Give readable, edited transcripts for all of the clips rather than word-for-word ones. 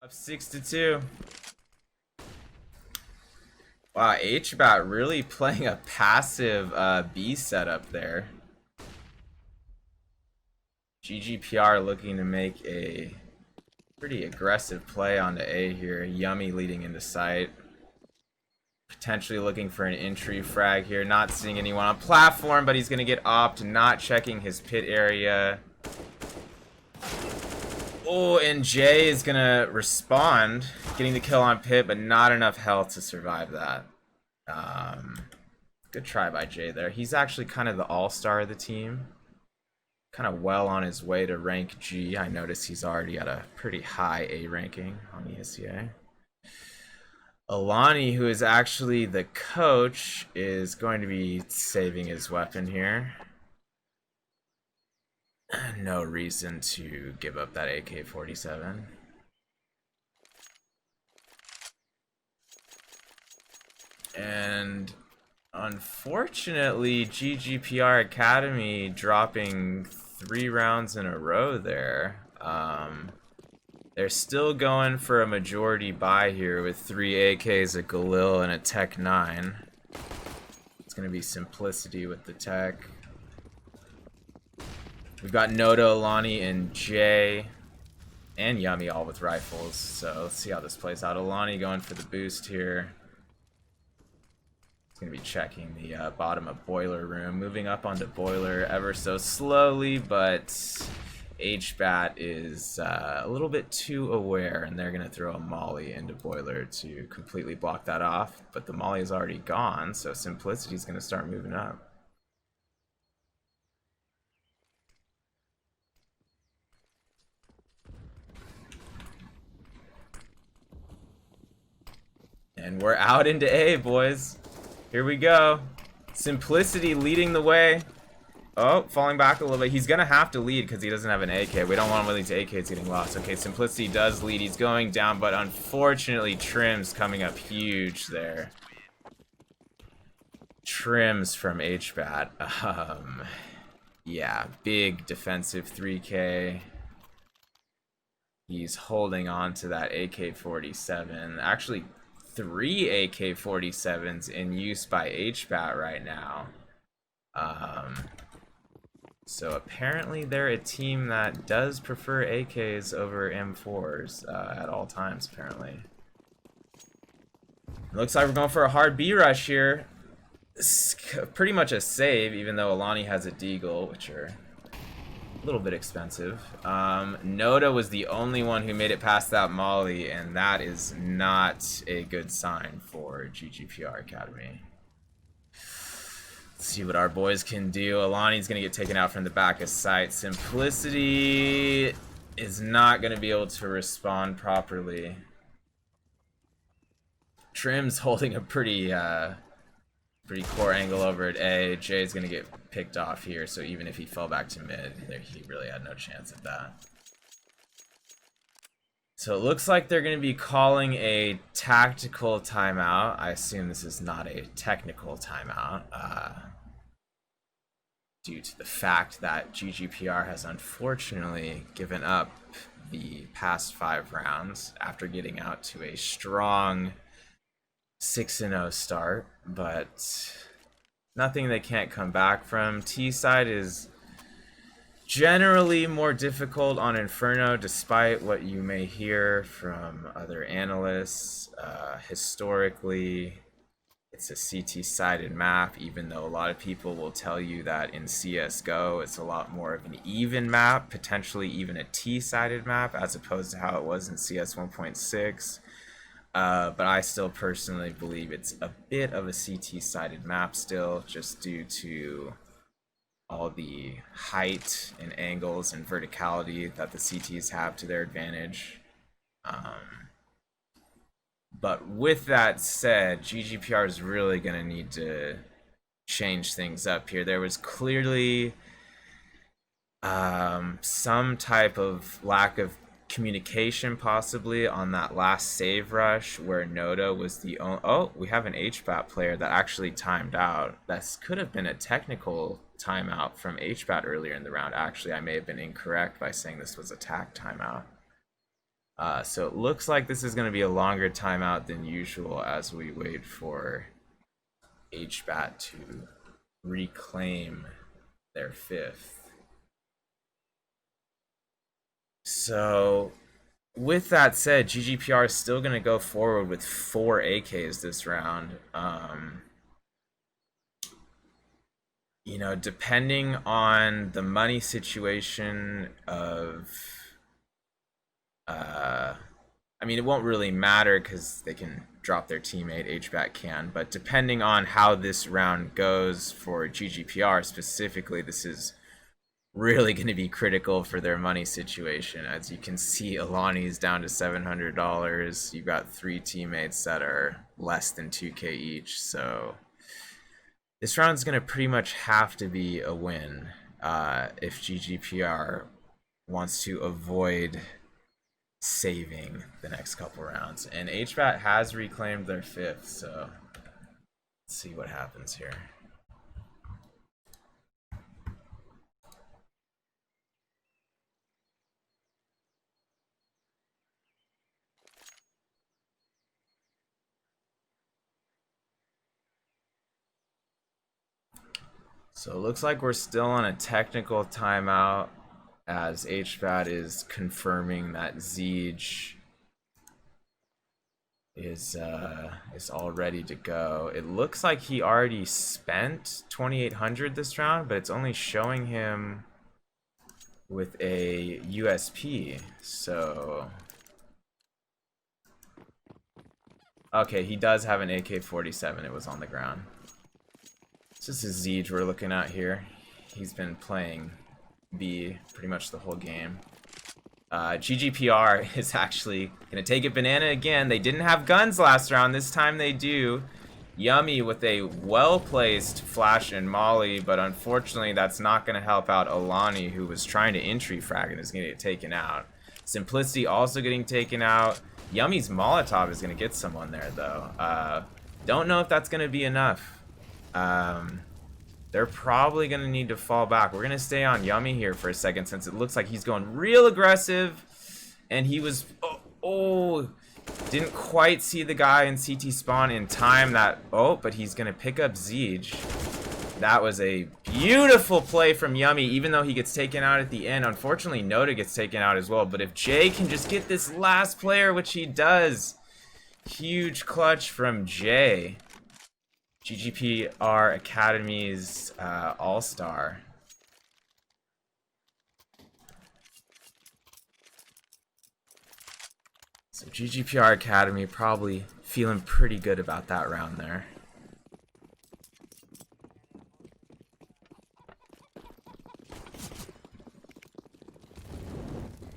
Up 6-2. Wow, HBAT really playing a passive B setup there. GGPR looking to make a pretty aggressive play onto A here. Yummy leading into sight. Potentially looking for an entry frag here. Not seeing anyone on platform, but he's going to get opt. Not checking his pit area. Oh, and Jay is going to respond. Getting the kill on pit, but not enough health to survive that. Good try by Jay there. He's actually kind of the all-star of the team. Kind of well on his way to rank G. I notice he's already at a pretty high A ranking on the ESEA. Alani, who is actually the coach, is going to be saving his weapon here. No reason to give up that AK-47. And unfortunately, GGPR Academy dropping 3 rounds in a row there. They're still going for a majority buy here with 3 AKs, a Galil, and a Tech 9. It's going to be Simplicity with the Tech. We've got Noda, Alani, and Jay, and Yummy all with rifles. So let's see how this plays out. Alani going for the boost here. He's going to be checking the bottom of Boiler Room. Moving up onto Boiler ever so slowly, but HBAT is a little bit too aware, and they're going to throw a molly into Boiler to completely block that off. But the molly is already gone, so Simplicity is going to start moving up. And we're out into A, boys. Here we go. Simplicity leading the way. Oh, falling back a little bit. He's going to have to lead because he doesn't have an AK. We don't want him leading to AKs getting lost. Okay, Simplicity does lead. He's going down, but unfortunately, Trim's coming up huge there. Trims from HBAT. Yeah, big defensive 3K. He's holding on to that AK-47. Actually, 3 AK-47s in use by HBAT right now. So apparently they're a team that does prefer AKs over M4s at all times, apparently. Looks like we're going for a hard B rush here. It's pretty much a save, even though Alani has a deagle, which are a little bit expensive. Noda was the only one who made it past that molly, and that is not a good sign for GGPR Academy. Let's see what our boys can do. Alani's going to get taken out from the back of sight. Simplicity is not going to be able to respond properly. Trim's holding a pretty core angle over at A. Jay's going to get picked off here, so even if he fell back to mid, he really had no chance at that. So it looks like they're going to be calling a tactical timeout. I assume this is not a technical timeout, due to the fact that GGPR has unfortunately given up the past 5 rounds after getting out to a strong 6-0 start, but nothing they can't come back from. T side is generally more difficult on Inferno, despite what you may hear from other analysts. Historically, it's a CT-sided map, even though a lot of people will tell you that in CSGO it's a lot more of an even map, potentially even a T-sided map, as opposed to how it was in CS 1.6. But I still personally believe it's a bit of a CT-sided map still, just due to all the height and angles and verticality that the CTs have to their advantage. But with that said, GGPR is really going to need to change things up here. There was clearly some type of lack of communication possibly on that last save rush where Noda was the only... Oh, we have an HBAT player that actually timed out. That could have been a technical timeout from HBAT earlier in the round. Actually, I may have been incorrect by saying this was a tac timeout. So it looks like this is going to be a longer timeout than usual as we wait for HBAT to reclaim their 5th. So with that said, GGPR is still going to go forward with 4 AKs this round. You know, depending on the money situation of, I mean, it won't really matter because they can drop their teammate, HBAT can, but depending on how this round goes for GGPR specifically, this is really going to be critical for their money situation. As you can see, Alani's down to $700. You've got 3 teammates that are less than 2K each, so this round's going to pretty much have to be a win if GGPR wants to avoid saving the next couple rounds. And HBAT has reclaimed their 5th, so let's see what happens here. So it looks like we're still on a technical timeout as HBAT is confirming that Zeej is all ready to go. It looks like he already spent 2,800 this round, but it's only showing him with a USP. So okay, he does have an AK-47. It was on the ground. This is Zeej we're looking at here. He's been playing B pretty much the whole game. GGPR is actually gonna take it banana again. They didn't have guns last round. This time they do. Yummy with a well-placed flash and molly, but unfortunately that's not gonna help out Alani, who was trying to entry frag and is gonna get taken out. Simplicity also getting taken out. Yummy's Molotov is gonna get someone there though. Don't know if that's gonna be enough. They're probably going to need to fall back. We're going to stay on Yummy here for a second since it looks like he's going real aggressive. And he was... didn't quite see the guy in CT spawn in time. But he's going to pick up Zeej. That was a beautiful play from Yummy, even though he gets taken out at the end. Unfortunately, Noda gets taken out as well. But if Jay can just get this last player, which he does, huge clutch from Jay. GGPR Academy's all-star. So GGPR Academy probably feeling pretty good about that round there.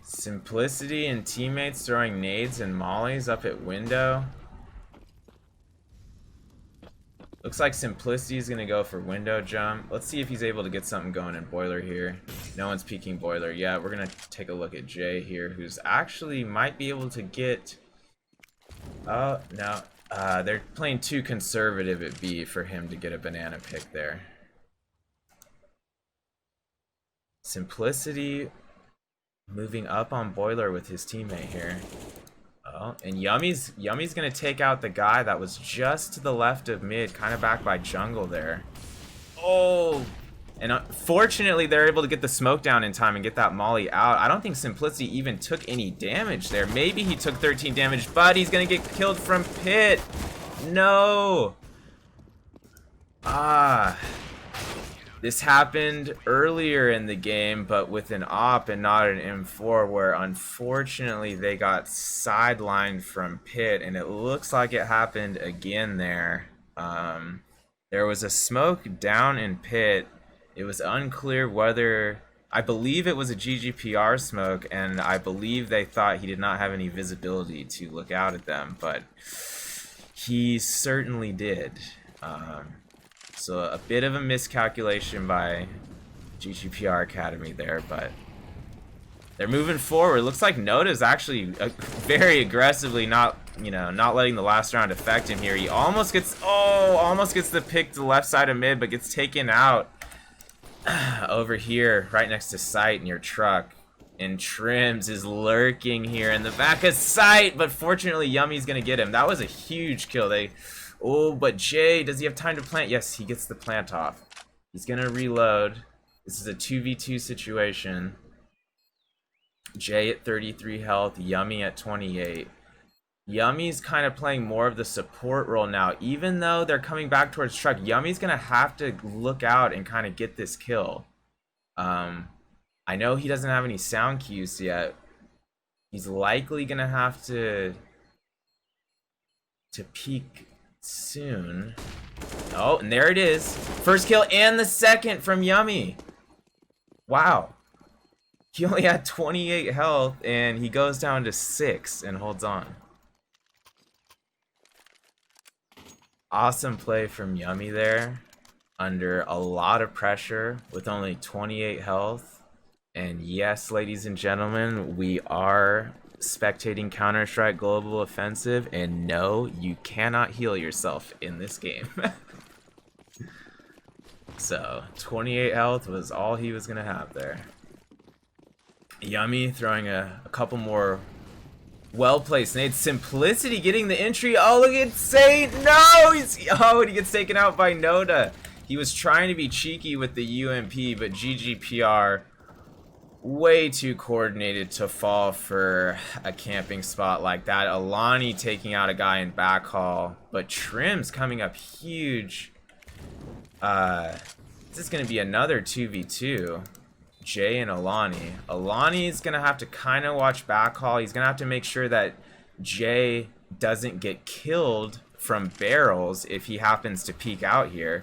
Simplicity and teammates throwing nades and mollies up at window. Looks like Simplicity is going to go for window jump. Let's see if he's able to get something going in Boiler here. No one's peeking Boiler yet. We're going to take a look at Jay here, who's actually might be able to get... Oh, no. They're playing too conservative at B for him to get a banana pick there. Simplicity moving up on Boiler with his teammate here. Oh, and Yummy's gonna take out the guy that was just to the left of mid, kind of back by jungle there. Oh, and fortunately they're able to get the smoke down in time and get that molly out. I don't think Simplicity even took any damage there. Maybe he took 13 damage, but he's gonna get killed from pit. No. This happened earlier in the game, but with an op and not an M4, where unfortunately they got sidelined from pit, and it looks like it happened again there. There was a smoke down in pit. It was unclear whether... I believe it was a GGPR smoke, and I believe they thought he did not have any visibility to look out at them, but he certainly did. So a bit of a miscalculation by GGPR Academy there, but they're moving forward. Looks like Noda's actually very aggressively not letting the last round affect him here. He almost gets the pick to the left side of mid, but gets taken out over here right next to site near truck. And Trims is lurking here in the back of sight, but fortunately Yummy's gonna get him. That was a huge kill. Oh, but Jay, does he have time to plant? Yes, he gets the plant off. He's gonna reload. This is a 2v2 situation. Jay at 33 health, Yummy at 28. Yummy's kind of playing more of the support role now. Even though they're coming back towards truck, Yummy's gonna have to look out and kind of get this kill. I know he doesn't have any sound cues yet. He's likely gonna have to peek soon. Oh, and there it is. First kill and the second from Yummy. Wow. He only had 28 health and he goes down to 6 and holds on. Awesome play from Yummy there. Under a lot of pressure with only 28 health. And yes, ladies and gentlemen, we are spectating Counter-Strike Global Offensive, and no, you cannot heal yourself in this game. So, 28 health was all he was gonna have there. Yummy throwing a couple more well-placed nades. Simplicity getting the entry. Oh, look at Saint! No! And he gets taken out by Noda. He was trying to be cheeky with the UMP, but GGPR way too coordinated to fall for a camping spot like that. Alani taking out a guy in backhaul, but Trim's coming up huge. This is going to be another 2v2. Jay and Alani. Alani's going to have to kind of watch backhaul. He's going to have to make sure that Jay doesn't get killed from barrels if he happens to peek out here,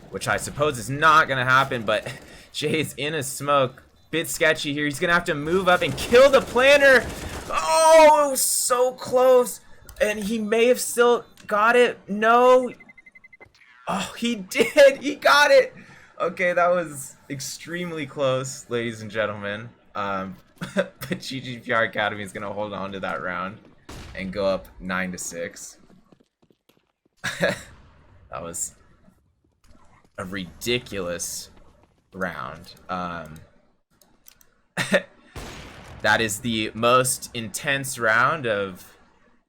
which I suppose is not going to happen, but Jay's in a smoke. Bit sketchy here. He's gonna have to move up and kill the planter. Oh, it was so close. And he may have still got it. No. Oh, he did. He got it. Okay, that was extremely close, ladies and gentlemen. But GGPR Academy is gonna hold on to that round and go up 9-6. That was a ridiculous round. That is the most intense round of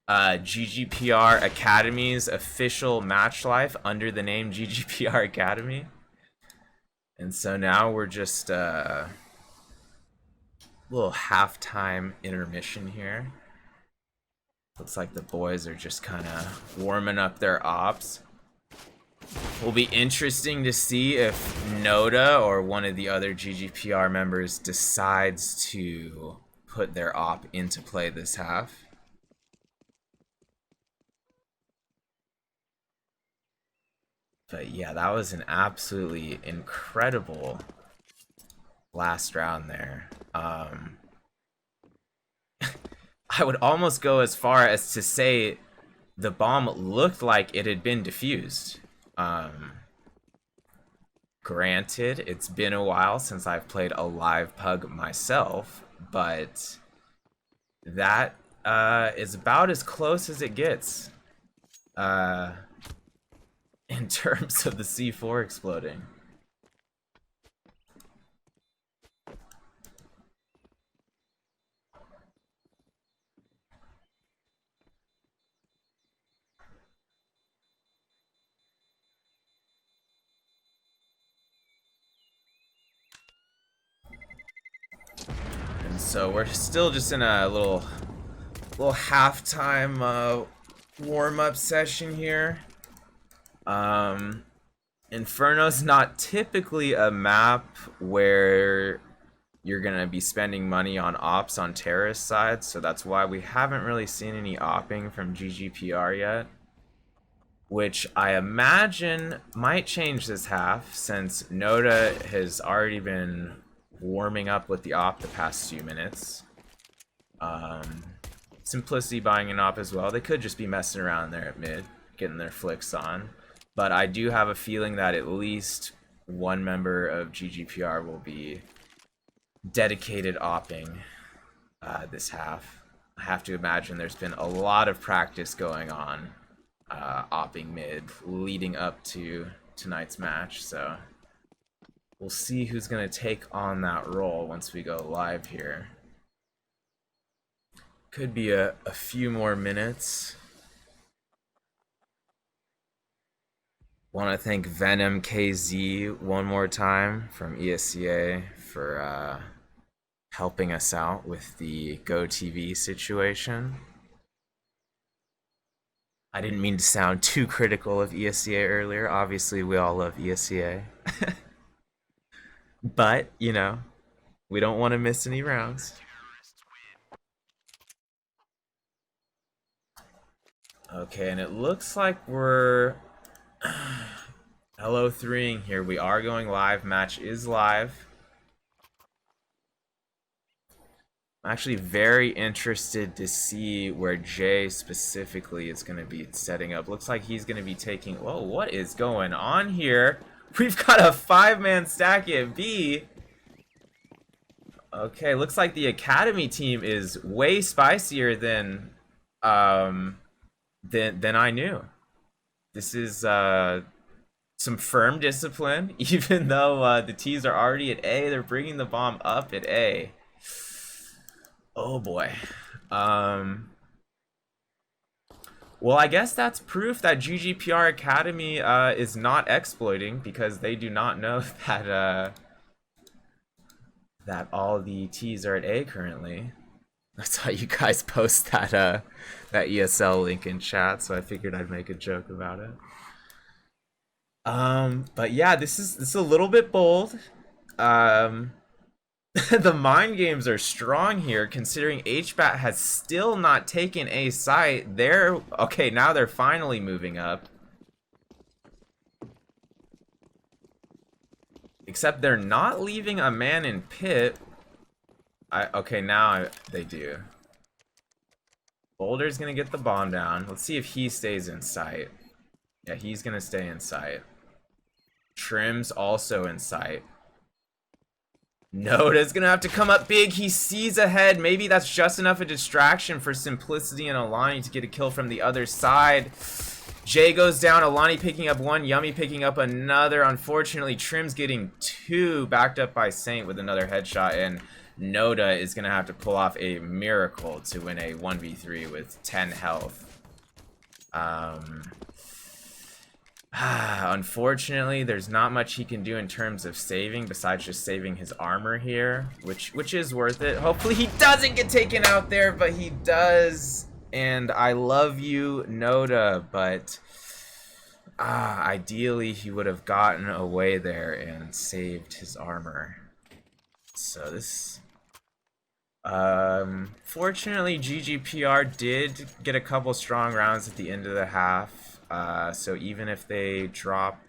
GGPR Academy's official match life under the name GGPR Academy. And so now we're just a little halftime intermission here. Looks like the boys are just kind of warming up their ops. Will be interesting to see if Noda or one of the other GGPR members decides to put their op into play this half. But yeah, that was an absolutely incredible last round there. I would almost go as far as to say the bomb looked like it had been defused. Granted, it's been a while since I've played a live pug myself, but that is about as close as it gets in terms of the C4 exploding. So we're still just in a little halftime warm-up session here. Inferno's not typically a map where you're gonna be spending money on ops on terrorist sides, so that's why we haven't really seen any opping from GGPR yet, which I imagine might change this half since Noda has already been warming up with the op the past few minutes. Simplicity buying an op as well. They could just be messing around there at mid, getting their flicks on. But I do have a feeling that at least one member of GGPR will be dedicated opping this half. I have to imagine there's been a lot of practice going on opping mid leading up to tonight's match, so we'll see who's going to take on that role once we go live here. Could be a few more minutes. Want to thank Venom KZ one more time from ESEA for helping us out with the GoTV situation. I didn't mean to sound too critical of ESEA earlier. Obviously, we all love ESEA. But, you know, we don't want to miss any rounds. Okay, and it looks like we're LO3ing here. We are going live. Match is live. I'm actually very interested to see where Jay specifically is going to be setting up. Looks like he's going to be taking... Whoa, what is going on here? We've got a 5-man stack at B. Okay, looks like the Academy team is way spicier than I knew. This is some firm discipline. Even though the T's are already at A, they're bringing the bomb up at A. Oh boy. Well, I guess that's proof that GGPR Academy is not exploiting, because they do not know that that all the T's are at A currently. I saw you guys post that that ESL link in chat, so I figured I'd make a joke about it. But yeah, this is a little bit bold. The mind games are strong here, considering HBAT has still not taken a site. They're okay, now they're finally moving up. Except they're not leaving a man in pit. Okay, now they do. Boulder's gonna get the bomb down. Let's see if he stays in sight. Yeah, he's gonna stay in sight. Trim's also in sight. Noda's gonna have to come up big. He sees ahead. Maybe that's just enough a distraction for Simplicity and Alani to get a kill from the other side. Jay goes down. Alani picking up one. Yummy picking up another. Unfortunately, Trim's getting two, backed up by Saint with another headshot. And Noda is gonna have to pull off a miracle to win a 1v3 with 10 health. Unfortunately, there's not much he can do in terms of saving besides just saving his armor here, which is worth it. Hopefully he doesn't get taken out there, but he does. And I love you, Noda, but ideally he would have gotten away there and saved his armor. So this... fortunately, GGPR did get a couple strong rounds at the end of the half. So even if they drop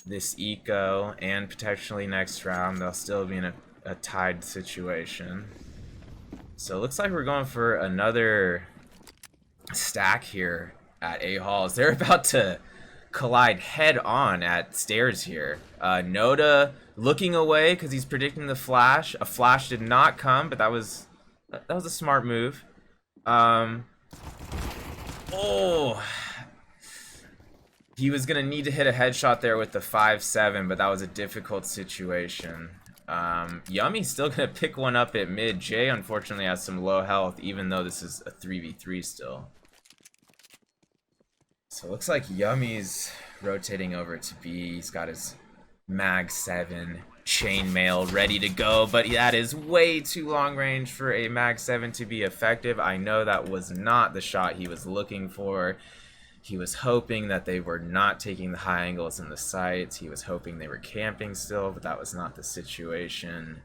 this eco and potentially next round, they'll still be in a tied situation. So it looks like we're going for another stack here at A Halls. They're about to collide head on at stairs here. Noda looking away because he's predicting the flash. A flash did not come, but that was a smart move. Oh, he was gonna need to hit a headshot there with the 5-7, but that was a difficult situation. Yummy's still gonna pick one up at mid. Jay unfortunately has some low health, even though this is a 3v3 still. So it looks like Yummy's rotating over to B. He's got his Mag 7 chainmail ready to go, but that is way too long range for a Mag 7 to be effective. I know that was not the shot he was looking for. He was hoping that they were not taking the high angles in the sights. He was hoping they were camping still, but that was not the situation.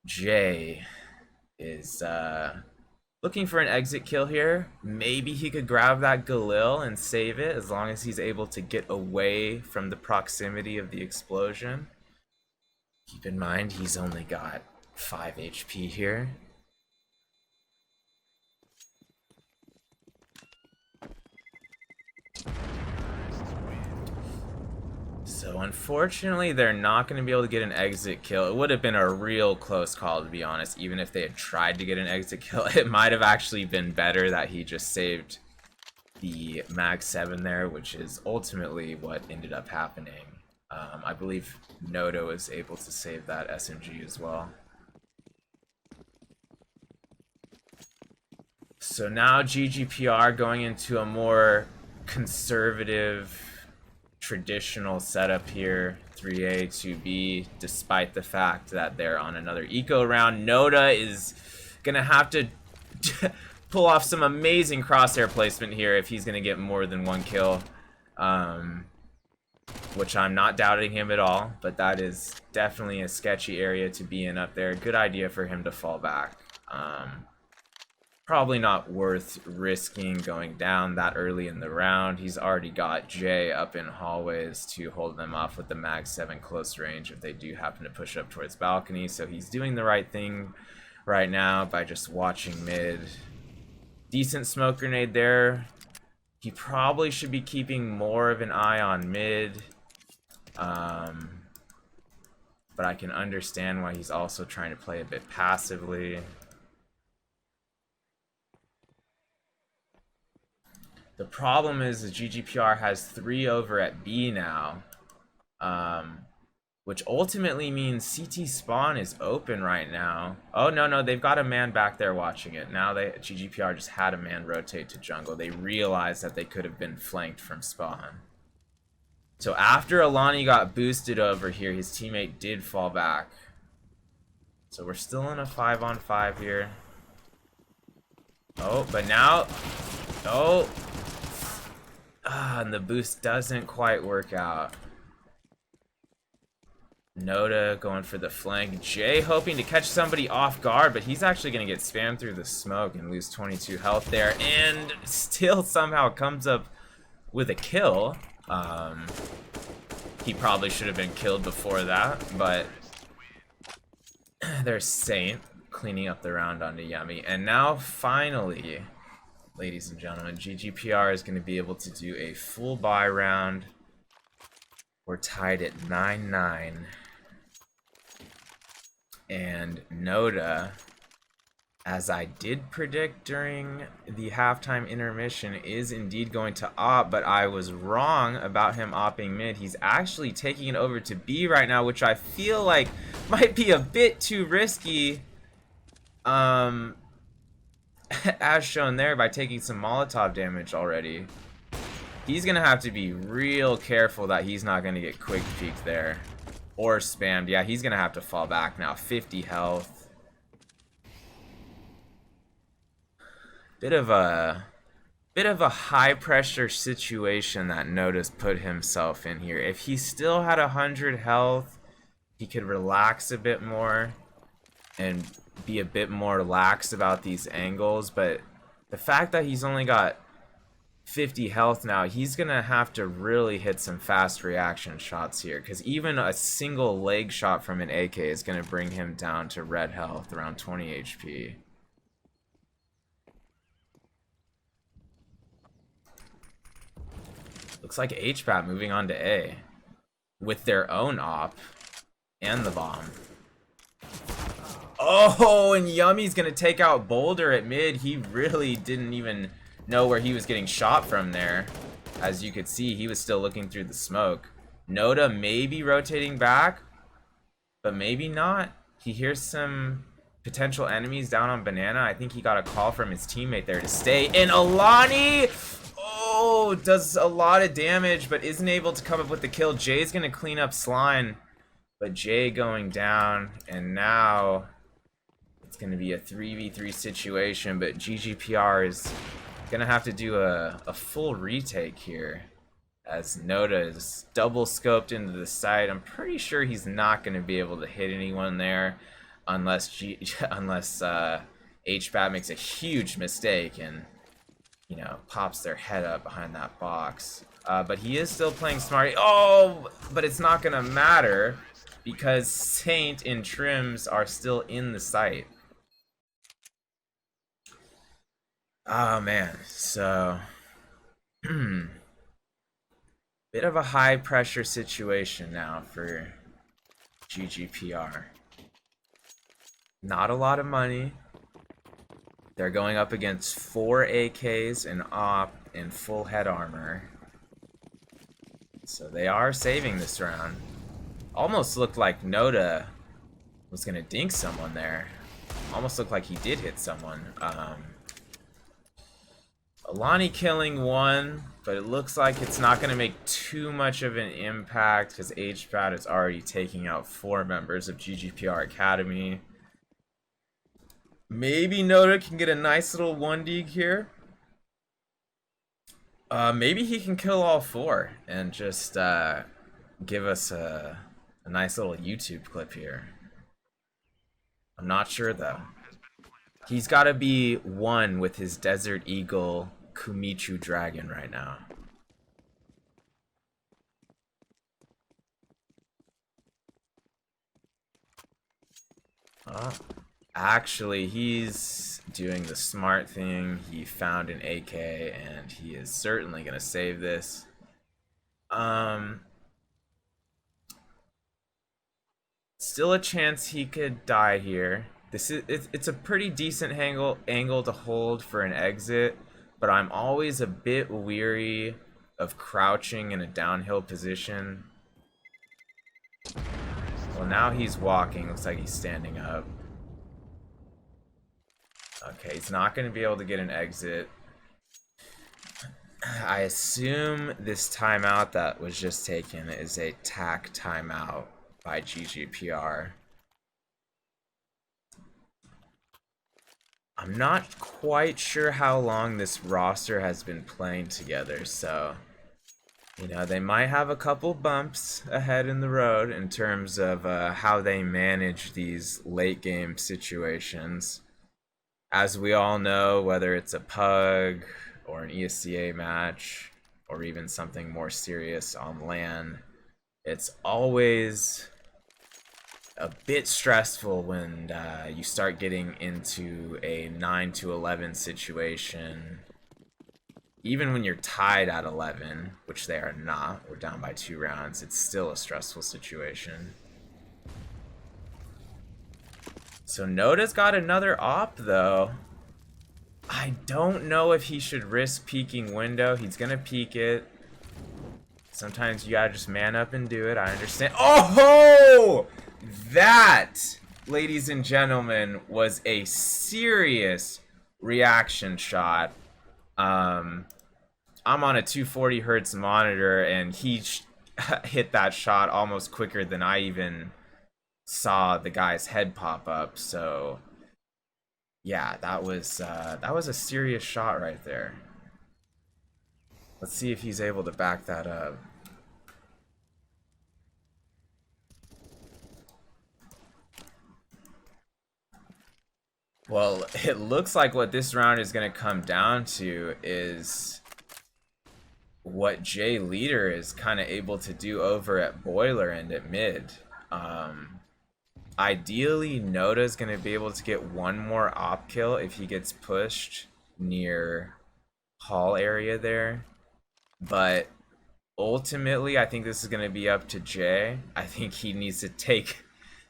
Jay is looking for an exit kill here. Maybe he could grab that Galil and save it, as long as he's able to get away from the proximity of the explosion. Keep in mind, he's only got 5 HP here. So unfortunately, they're not going to be able to get an exit kill. It would have been a real close call, to be honest. Even if they had tried to get an exit kill, it might have actually been better that he just saved the Mag 7 there, which is ultimately what ended up happening. I believe Nodo was able to save that SMG as well. So now GGPR going into a more conservative, traditional setup here. 3A, 2B, despite the fact that they're on another eco round. Noda is going to have to pull off some amazing crosshair placement here if he's going to get more than one kill. Which I'm not doubting him at all, but that is definitely a sketchy area to be in up there. Good idea for him to fall back. Probably not worth risking going down that early in the round. He's already got Jay up in hallways to hold them off with the Mag 7 close range if they do happen to push up towards balcony. So he's doing the right thing right now by just watching mid. Decent smoke grenade there. He probably should be keeping more of an eye on mid. But I can understand why he's also trying to play a bit passively. The problem is the GGPR has 3 over at B now, which ultimately means CT spawn is open right now. Oh, no, they've got a man back there watching it. Now GGPR just had a man rotate to jungle. They realized that they could have been flanked from spawn. So after Alani got boosted over here, his teammate did fall back. So we're still in a 5-on-5 here. Oh, but now... Oh! And the boost doesn't quite work out. Noda going for the flank. Jay hoping to catch somebody off guard, but he's actually going to get spammed through the smoke and lose 22 health there. And still somehow comes up with a kill. He probably should have been killed before that, but there's Saint cleaning up the round onto Yummy. And now finally, ladies and gentlemen, GGPR is going to be able to do a full buy round. We're tied at 9-9. And Noda, as I did predict during the halftime intermission, is indeed going to op, but I was wrong about him opping mid. He's actually taking it over to B right now, which I feel like might be a bit too risky. As shown there by taking some Molotov damage already. He's gonna have to be real careful that he's not gonna get quick peeked there. Or spammed. Yeah, he's gonna have to fall back now. 50 health. Bit of a high pressure situation that Noda's put himself in here. If he still had 100 health, he could relax a bit more and be a bit more lax about these angles, but the fact that he's only got 50 health now, he's gonna have to really hit some fast reaction shots here, because even a single leg shot from an AK is gonna bring him down to red health, around 20 HP. Looks like HBAT moving on to A with their own op and the bomb. Oh, and Yummy's gonna take out Boulder at mid. He really didn't even know where he was getting shot from there. As you could see, he was still looking through the smoke. Noda may be rotating back, but maybe not. He hears some potential enemies down on Banana. I think he got a call from his teammate there to stay. And Alani, oh, does a lot of damage, but isn't able to come up with the kill. Jay's gonna clean up Slime, but Jay going down, and now it's gonna be a 3v3 situation, but GGPR is gonna have to do a full retake here, as Noda is double scoped into the side. I'm pretty sure he's not gonna be able to hit anyone there unless HBAT makes a huge mistake and, you know, pops their head up behind that box. But he is still playing smart. Oh, but it's not gonna matter because Saint and Trims are still in the site. Oh man, so bit of a high pressure situation now for GGPR. Not a lot of money. They're going up against 4 AKs and op in full head armor. So they are saving this round. Almost looked like Noda was gonna dink someone there. Almost looked like he did hit someone. Alani killing one, but it looks like it's not going to make too much of an impact because HBAT is already taking out 4 members of GGPR Academy. Maybe Noda can get a nice little 1D here. Maybe he can kill all 4 and just give us a nice little YouTube clip here. I'm not sure though. He's got to be 1 with his Desert Eagle Kumichu Dragon right now. Oh. Actually, he's doing the smart thing. He found an AK and he is certainly going to save this. Still a chance he could die here. It's a pretty decent angle to hold for an exit, but I'm always a bit weary of crouching in a downhill position. Well, now he's walking. Looks like he's standing up. Okay, he's not going to be able to get an exit. I assume this timeout that was just taken is a TAC timeout by GGPR. I'm not quite sure how long this roster has been playing together, so you know, they might have a couple bumps ahead in the road in terms of how they manage these late game situations. As we all know, whether it's a pug or an ESEA match or even something more serious on LAN, it's always a bit stressful when you start getting into a 9-11 situation. Even when you're tied at 11, which they are not, we're down by 2 rounds, it's still a stressful situation. So Noda's got another op though. I don't know if he should risk peeking window. He's gonna peek it. Sometimes you gotta just man up and do it. I understand. Oh! That, ladies and gentlemen, was a serious reaction shot. I'm on a 240 hertz monitor and he hit that shot almost quicker than I even saw the guy's head pop up. So yeah, that was a serious shot right there. Let's see if he's able to back that up. Well, it looks like what this round is going to come down to is what Jay Leader is kind of able to do over at Boiler and at mid. Ideally, Noda's going to be able to get one more op kill if he gets pushed near hall area there. But ultimately, I think this is going to be up to Jay. I think he needs to take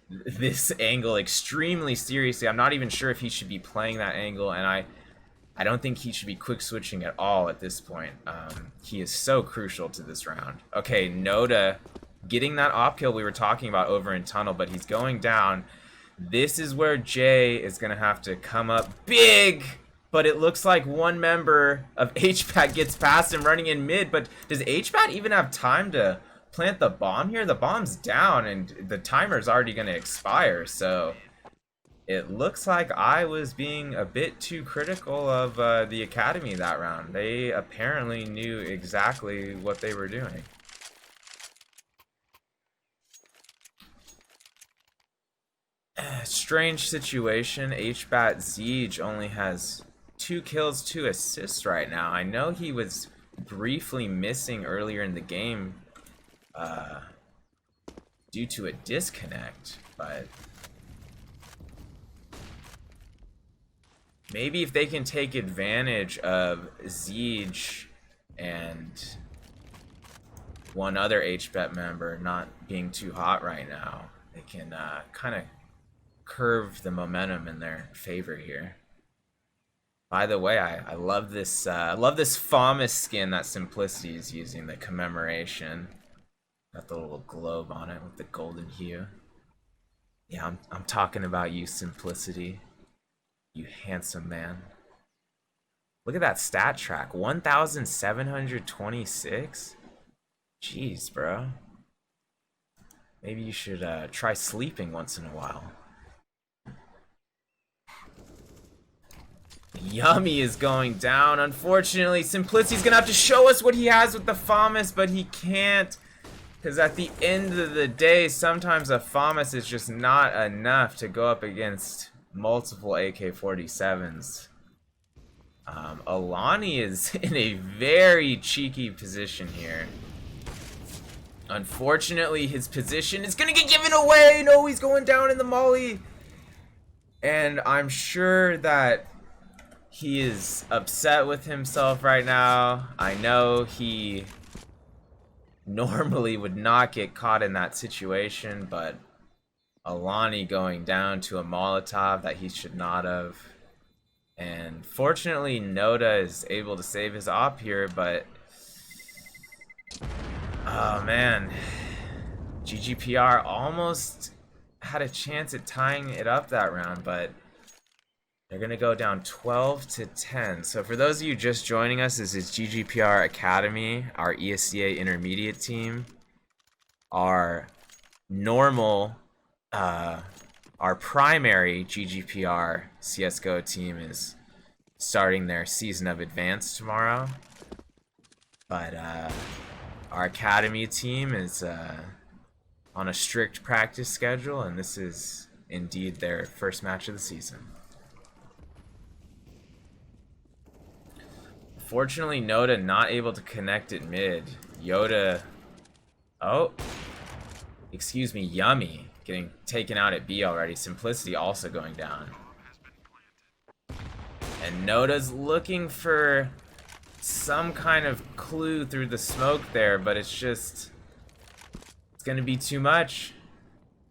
this angle extremely seriously. I'm not even sure if he should be playing that angle, and I don't think he should be quick switching at all at this point. He is so crucial to this round. Okay, Noda getting that op kill we were talking about over in tunnel, but he's going down. This is where Jay is going to have to come up big, but it looks like one member of HBAT gets past him running in mid, but does HBAT even have time to plant the bomb here? The bomb's down and the timer's already going to expire, so it looks like I was being a bit too critical of the Academy that round. They apparently knew exactly what they were doing. Strange situation. HBAT Siege only has 2 kills, 2 assists right now. I know he was briefly missing earlier in the game due to a disconnect, but maybe if they can take advantage of Siege and one other HBAT member not being too hot right now, they can kind of curve the momentum in their favor here. By the way, I love this FAMAS skin that Simplicity is using, the commemoration. Got the little globe on it with the golden hue. Yeah, I'm talking about you, Simplicity. You handsome man. Look at that stat track. 1,726? Jeez, bro. Maybe you should try sleeping once in a while. Yummy is going down. Unfortunately, Simplicity's gonna have to show us what he has with the FAMAS, but he can't. Because at the end of the day, sometimes a FAMAS is just not enough to go up against multiple AK-47s. Alani is in a very cheeky position here. Unfortunately, his position is gonna get given away. No, he's going down in the molly. And I'm sure that he is upset with himself right now. I know he normally would not get caught in that situation, but Alani going down to a Molotov that he should not have. And fortunately, Noda is able to save his op here, but oh man, GGPR almost had a chance at tying it up that round, but they're gonna go down 12-10. So for those of you just joining us, this is GGPR Academy, our ESEA intermediate team. Our normal, our primary GGPR CSGO team is starting their season of advanced tomorrow. But our academy team is on a strict practice schedule, and this is indeed their first match of the season. Fortunately, Noda not able to connect at mid. Yoda, oh, excuse me, Yummy getting taken out at B already. Simplicity also going down. And Noda's looking for some kind of clue through the smoke there, but it's gonna be too much.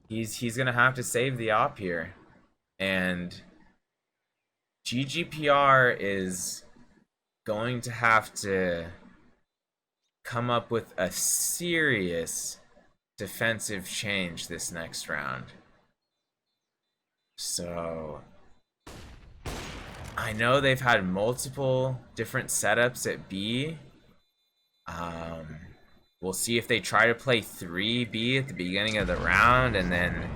He's gonna have to save the op here. And GGPR is going to have to come up with a serious defensive change this next round. So I know they've had multiple different setups at B. We'll see if they try to play 3B at the beginning of the round and then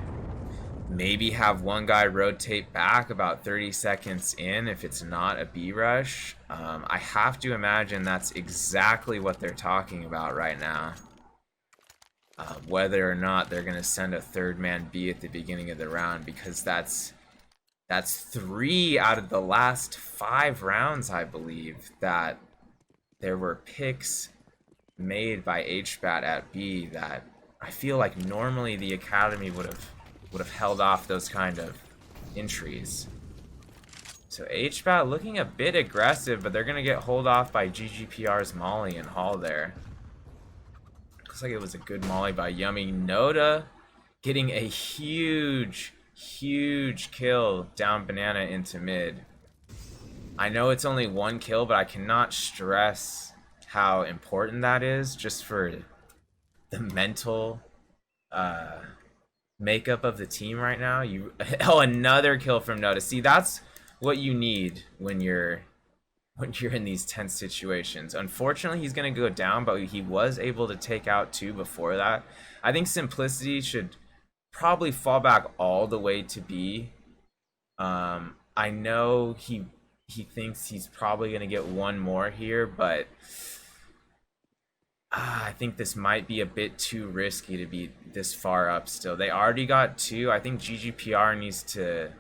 maybe have one guy rotate back about 30 seconds in if it's not a B rush. I have to imagine that's exactly what they're talking about right now. Whether or not they're going to send a third man B at the beginning of the round, because that's 3 out of the last 5 rounds, I believe, that there were picks made by HBAT at B that I feel like normally the academy would have held off those kind of entries. So HBAT looking a bit aggressive, but they're gonna get hold off by GGPR's Molly and Hall there. Looks like it was a good Molly by Yummy. Noda getting a huge kill down Banana into mid. I know it's only 1 kill, but I cannot stress how important that is just for the mental makeup of the team right now. Oh, another kill from Noda. See, that's what you need when you're in these tense situations. Unfortunately, he's gonna go down, but he was able to take out 2 before that. I think Simplicity should probably fall back all the way to B. I know he thinks he's probably gonna get 1 more here, but I think this might be a bit too risky to be this far up still. They already got 2. I think GGPR needs to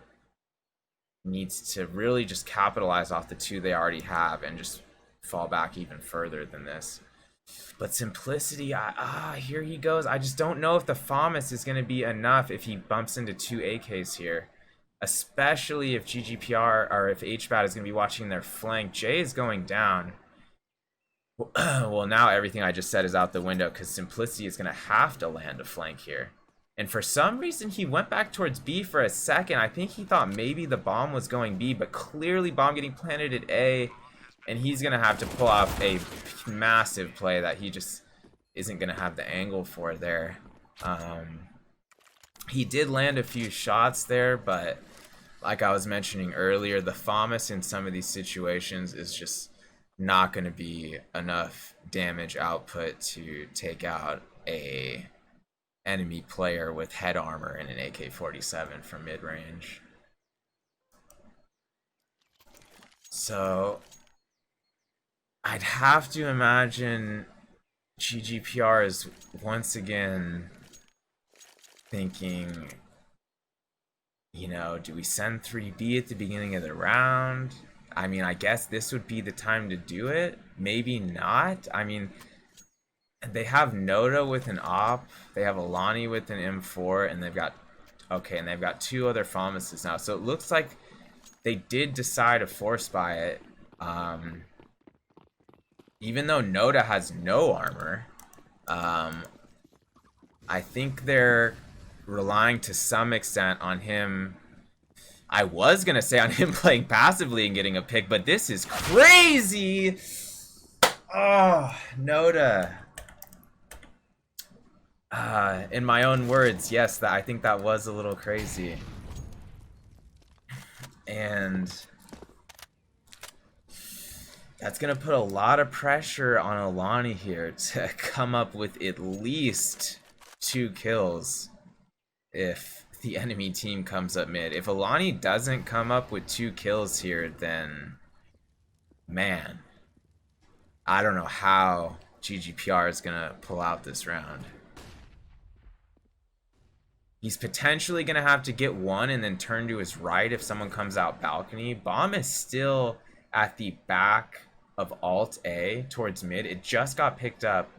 really just capitalize off the 2 they already have and just fall back even further than this. But Simplicity, here he goes. I just don't know if the FAMAS is going to be enough if he bumps into 2 AKs here. Especially if GGPR or if HBAT is going to be watching their flank. Jay is going down. Well, now everything I just said is out the window because Simplicity is going to have to land a flank here. And for some reason, he went back towards B for a second. I think he thought maybe the bomb was going B, but clearly bomb getting planted at A. And he's going to have to pull off a massive play that he just isn't going to have the angle for there. He did land a few shots there, but like I was mentioning earlier, the FAMAS in some of these situations is just not going to be enough damage output to take out a enemy player with head armor and an AK-47 from mid-range. So I'd have to imagine GGPR is once again thinking, you know, do we send 3B at the beginning of the round? I mean, I guess this would be the time to do it. Maybe not. I mean, they have Noda with an op. They have Alani with an M4, and they've got and they've got two other FAMASes now. So it looks like they did decide to force buy it. Even though Noda has no armor, I think they're relying to some extent on him. I was gonna say on him playing passively and getting a pick, but this is crazy. Oh, Noda. In my own words, yes, I think that was a little crazy. And that's gonna put a lot of pressure on Alani here to come up with at least 2 kills if the enemy team comes up mid. If Alani doesn't come up with 2 kills here, then man, I don't know how GGPR is gonna pull out this round. He's potentially gonna have to get one and then turn to his right if someone comes out balcony. Bomb is still at the back of Alt A towards mid. It just got picked up.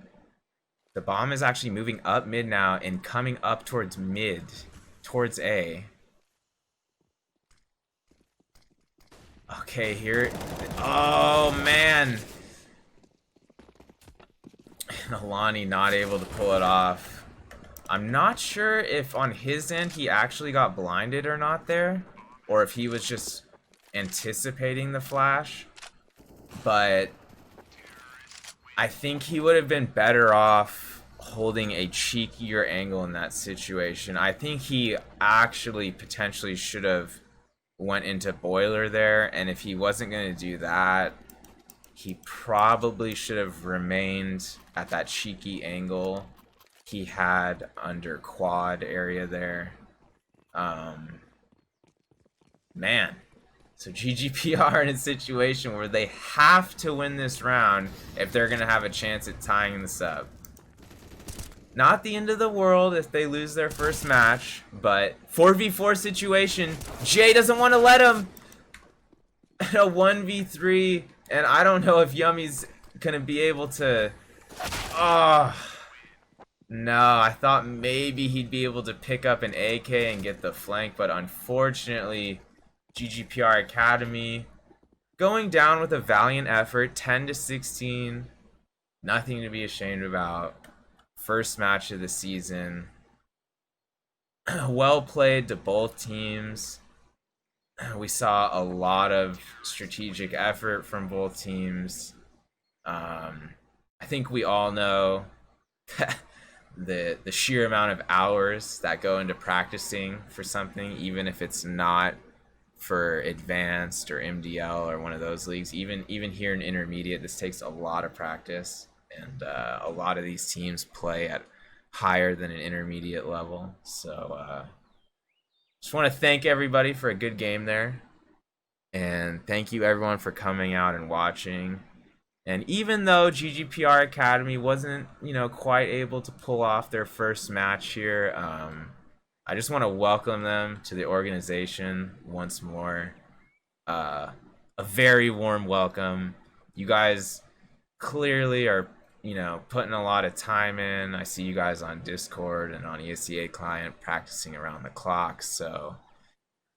The bomb is actually moving up mid now and coming up towards mid, towards A. Okay, here. Oh, man. And Alani not able to pull it off. I'm not sure if on his end he actually got blinded or not there, or if he was just anticipating the flash. But I think he would have been better off holding a cheekier angle in that situation. I think he actually potentially should have went into boiler there, and if he wasn't going to do that, he probably should have remained at that cheeky angle he had under quad area there. Man. So GGPR in a situation where they have to win this round if they're going to have a chance at tying this up. Not the end of the world if they lose their first match, but 4v4 situation. Jay doesn't want to let him. A 1v3, and I don't know if Yummy's going to be able to... Oh, no, I thought maybe he'd be able to pick up an AK and get the flank, but unfortunately... GGPR Academy going down with a valiant effort, 10-16, nothing to be ashamed about. First match of the season. Well played to both teams. We saw a lot of strategic effort from both teams. I think we all know the sheer amount of hours that go into practicing for something, even if it's not for advanced or MDL or one of those leagues. Even here in intermediate, this takes a lot of practice, and a lot of these teams play at higher than an intermediate level. So just want to thank everybody for a good game there, and thank you everyone for coming out and watching. And even though GGPR Academy wasn't, you know, quite able to pull off their first match here, I just want to welcome them to the organization once more. A very warm welcome. You guys clearly are, you know, putting a lot of time in. I see you guys on Discord and on ESEA client practicing around the clock. So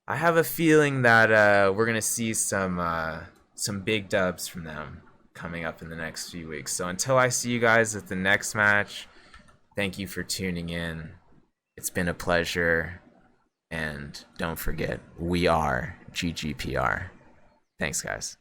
I have a feeling that we're gonna see some big dubs from them coming up in the next few weeks. So until I see you guys at the next match, thank you for tuning in. It's been a pleasure, and don't forget, we are GGPR. Thanks, guys.